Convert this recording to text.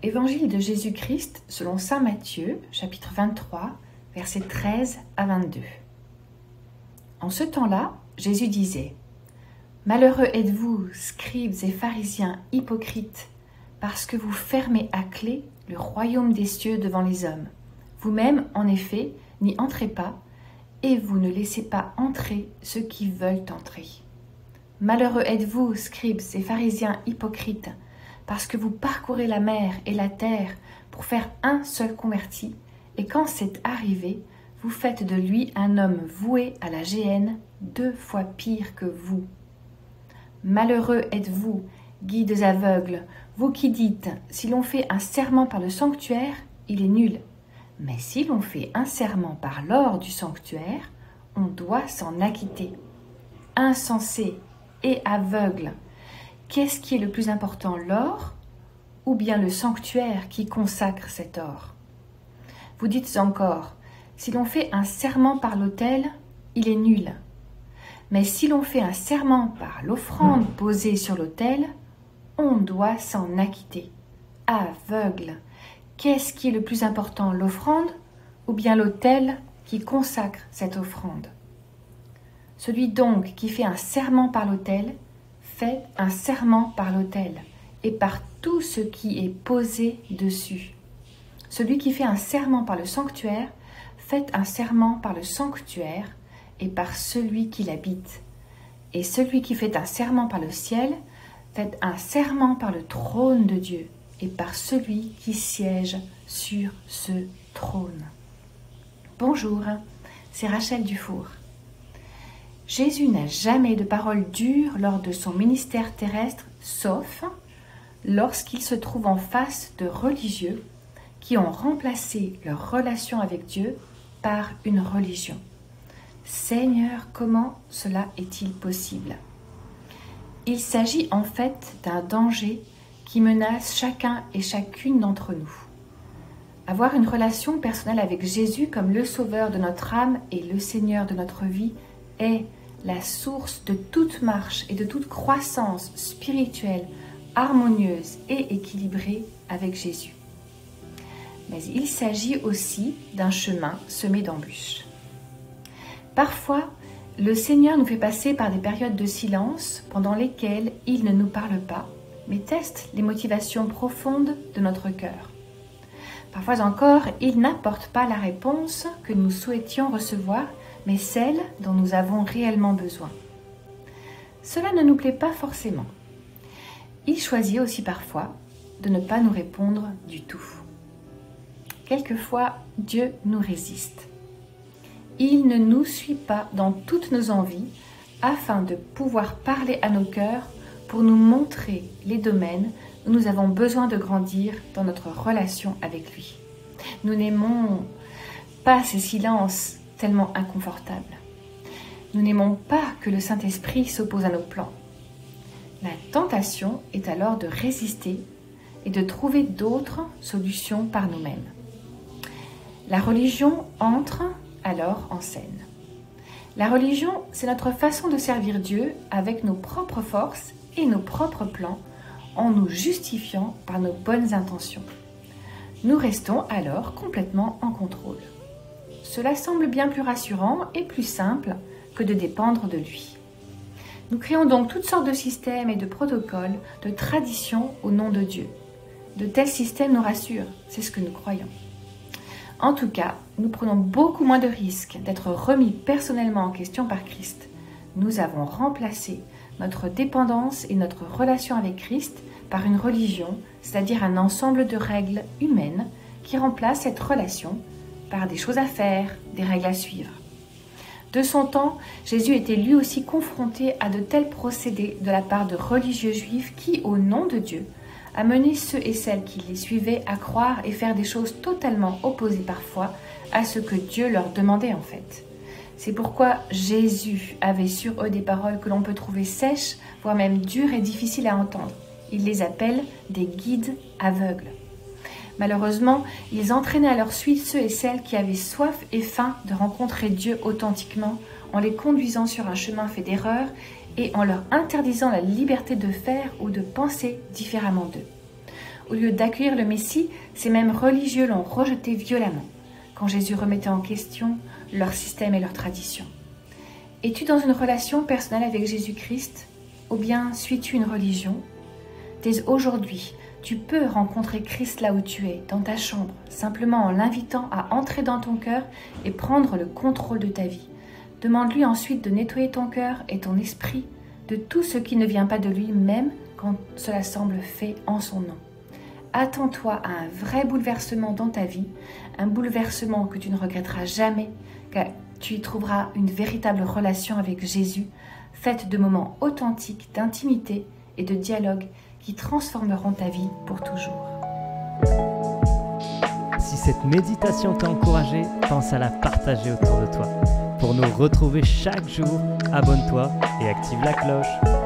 Évangile de Jésus-Christ selon saint Matthieu, chapitre 23, versets 13 à 22. En ce temps-là, Jésus disait : « Malheureux êtes-vous, scribes et pharisiens hypocrites, parce que vous fermez à clé le royaume des cieux devant les hommes. Vous-même, en effet, n'y entrez pas, et vous ne laissez pas entrer ceux qui veulent entrer. Malheureux êtes-vous, scribes et pharisiens hypocrites, parce que vous parcourez la mer et la terre pour faire un seul converti, et quand c'est arrivé, vous faites de lui un homme voué à la géhenne, 2 fois pire que vous. Malheureux êtes-vous, guides aveugles, vous qui dites, si l'on fait un serment par le sanctuaire, il est nul. Mais si l'on fait un serment par l'or du sanctuaire, on doit s'en acquitter. Insensé et aveugle, qu'est-ce qui est le plus important, l'or ou bien le sanctuaire qui consacre cet or? Vous dites encore, si l'on fait un serment par l'autel, il est nul. Mais si l'on fait un serment par l'offrande posée sur l'autel, on doit s'en acquitter. Aveugle, qu'est-ce qui est le plus important, l'offrande ou bien l'autel qui consacre cette offrande? Celui donc qui fait un serment par l'autel, fait un serment par l'autel et par tout ce qui est posé dessus. Celui qui fait un serment par le sanctuaire, fait un serment par le sanctuaire et par celui qui l'habite. Et celui qui fait un serment par le ciel, fait un serment par le trône de Dieu et par celui qui siège sur ce trône. Bonjour, c'est Rachel Dufour. Jésus n'a jamais de parole dure lors de son ministère terrestre, sauf lorsqu'il se trouve en face de religieux qui ont remplacé leur relation avec Dieu par une religion. Seigneur, comment cela est-il possible? Il s'agit en fait d'un danger qui menace chacun et chacune d'entre nous. Avoir une relation personnelle avec Jésus comme le Sauveur de notre âme et le Seigneur de notre vie est la source de toute marche et de toute croissance spirituelle, harmonieuse et équilibrée avec Jésus. Mais il s'agit aussi d'un chemin semé d'embûches. Parfois, le Seigneur nous fait passer par des périodes de silence pendant lesquelles il ne nous parle pas, mais teste les motivations profondes de notre cœur. Parfois encore, il n'apporte pas la réponse que nous souhaitions recevoir, mais celle dont nous avons réellement besoin. Cela ne nous plaît pas forcément. Il choisit aussi parfois de ne pas nous répondre du tout. Quelquefois, Dieu nous résiste. Il ne nous suit pas dans toutes nos envies afin de pouvoir parler à nos cœurs pour nous montrer les domaines où nous avons besoin de grandir dans notre relation avec lui. Nous n'aimons pas ces silences tellement inconfortables. Nous n'aimons pas que le Saint-Esprit s'oppose à nos plans. La tentation est alors de résister et de trouver d'autres solutions par nous-mêmes. La religion entre alors en scène. La religion, c'est notre façon de servir Dieu avec nos propres forces et nos propres plans en nous justifiant par nos bonnes intentions. Nous restons alors complètement en contrôle. Cela semble bien plus rassurant et plus simple que de dépendre de lui. Nous créons donc toutes sortes de systèmes et de protocoles, de traditions au nom de Dieu. De tels systèmes nous rassurent, c'est ce que nous croyons. En tout cas, nous prenons beaucoup moins de risques d'être remis personnellement en question par Christ. Nous avons remplacé notre dépendance et notre relation avec Christ par une religion, c'est-à-dire un ensemble de règles humaines qui remplacent cette relation par des choses à faire, des règles à suivre. De son temps, Jésus était lui aussi confronté à de tels procédés de la part de religieux juifs qui, au nom de Dieu, amenaient ceux et celles qui les suivaient à croire et faire des choses totalement opposées parfois à ce que Dieu leur demandait en fait. C'est pourquoi Jésus avait sur eux des paroles que l'on peut trouver sèches, voire même dures et difficiles à entendre. Il les appelle des guides aveugles. Malheureusement, ils entraînaient à leur suite ceux et celles qui avaient soif et faim de rencontrer Dieu authentiquement en les conduisant sur un chemin fait d'erreurs et en leur interdisant la liberté de faire ou de penser différemment d'eux. Au lieu d'accueillir le Messie, ces mêmes religieux l'ont rejeté violemment, quand Jésus remettait en question leur système et leurs traditions. Es-tu dans une relation personnelle avec Jésus-Christ, ou bien suis-tu une religion? Dès aujourd'hui, tu peux rencontrer Christ là où tu es, dans ta chambre, simplement en l'invitant à entrer dans ton cœur et prendre le contrôle de ta vie. Demande-lui ensuite de nettoyer ton cœur et ton esprit de tout ce qui ne vient pas de lui, même quand cela semble fait en son nom. Attends-toi à un vrai bouleversement dans ta vie, un bouleversement que tu ne regretteras jamais, car tu y trouveras une véritable relation avec Jésus, faite de moments authentiques, d'intimité et de dialogue qui transformeront ta vie pour toujours. Si cette méditation t'a encouragé, pense à la partager autour de toi. Pour nous retrouver chaque jour, abonne-toi et active la cloche.